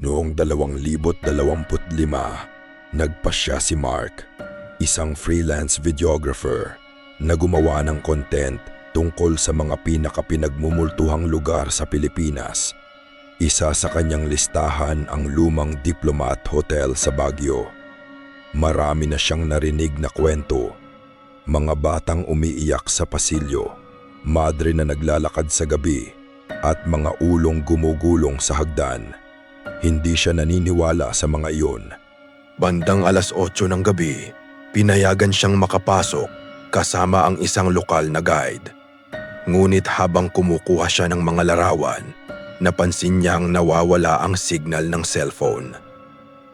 Noong 2025, nagpasya si Mark, isang freelance videographer na gumawa ng content tungkol sa mga pinakapinagmumultuhang lugar sa Pilipinas. Isa sa kanyang listahan ang lumang Diplomat Hotel sa Baguio. Marami na siyang narinig na kwento. Mga batang umiiyak sa pasilyo, madre na naglalakad sa gabi, at mga ulong gumugulong sa hagdan. Hindi siya naniniwala sa mga iyon. Bandang 8:00 ng gabi, pinayagan siyang makapasok kasama ang isang lokal na guide. Ngunit habang kumukuha siya ng mga larawan, napansin niyang nawawala ang signal ng cellphone.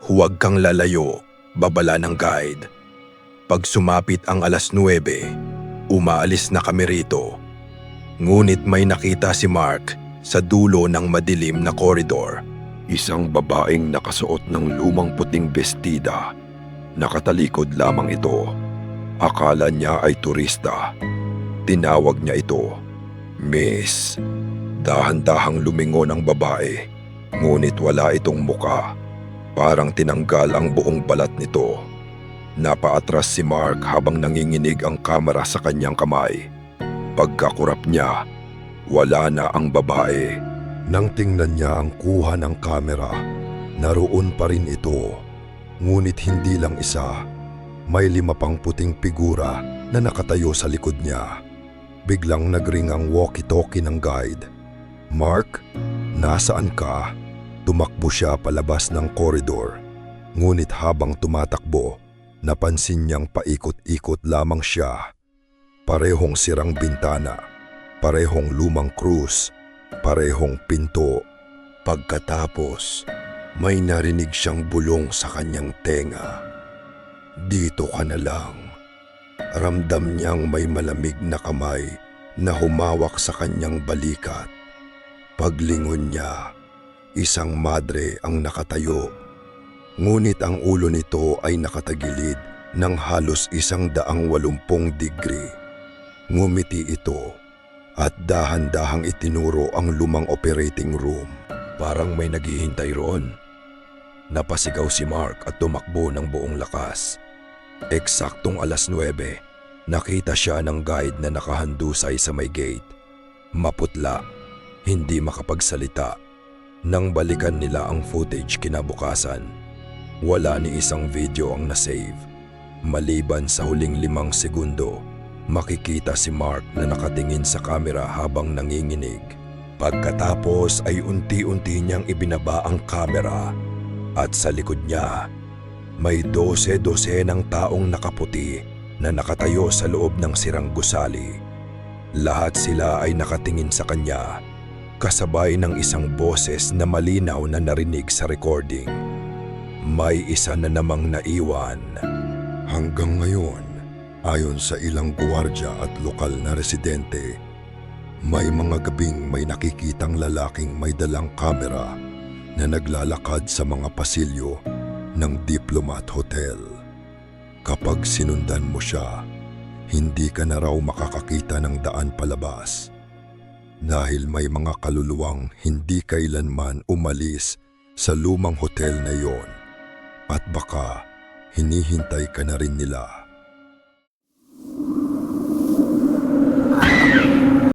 "Huwag kang lalayo," babala ng guide. Pag sumapit ang 9:00, umaalis na kami rito. Ngunit may nakita si Mark sa dulo ng madilim na koridor. Isang babaeng nakasuot ng lumang puting bestida. Nakatalikod lamang ito. Akala niya ay turista. Tinawag niya ito, "Miss." Dahan-dahang lumingon ang babae, ngunit wala itong muka. Parang tinanggal ang buong balat nito. Napaatras si Mark habang nanginginig ang kamera sa kanyang kamay. Pagkakurap niya, wala na ang babae. Nang tingnan niya ang kuha ng kamera, naroon pa rin ito. Ngunit hindi lang isa. May 5 pang puting figura na nakatayo sa likod niya. Biglang nagring ang walkie-talkie ng guide. "Mark, nasaan ka?" Tumakbo siya palabas ng koridor. Ngunit habang tumatakbo, napansin niyang paikot-ikot lamang siya. Parehong sirang bintana, parehong lumang krus, parehong pinto. Pagkatapos, may narinig siyang bulong sa kanyang tenga. "Dito ka na lang." Ramdam niyang may malamig na kamay na humawak sa kanyang balikat. Paglingon niya, isang madre ang nakatayo. Ngunit ang ulo nito ay nakatagilid ng halos 180 degree. Ngumiti ito at dahan-dahang itinuro ang lumang operating room. "Parang may naghihintay roon." Napasigaw si Mark at tumakbo ng buong lakas. Eksaktong 9:00, nakita siya ng guide na nakahandusay sa may gate. Maputla, hindi makapagsalita. Nang balikan nila ang footage kinabukasan, wala ni isang video ang nasave. Maliban sa huling 5 segundo, makikita si Mark na nakatingin sa kamera habang nanginginig. Pagkatapos ay unti-unti niyang ibinaba ang kamera at sa likod niya, may 12 ng taong nakaputi na nakatayo sa loob ng sirang gusali. Lahat sila ay nakatingin sa kanya, kasabay ng isang boses na malinaw na narinig sa recording. May isa na namang naiwan. Hanggang ngayon, ayon sa ilang gwardiya at lokal na residente, may mga gabing may nakikitang lalaking may dalang kamera na naglalakad sa mga pasilyo ng Diplomat Hotel. Kapag sinundan mo siya, hindi ka na raw makakakita ng daan palabas. Dahil may mga kaluluwang hindi kailanman umalis sa lumang hotel na yon. At baka hinihintay ka na rin nila.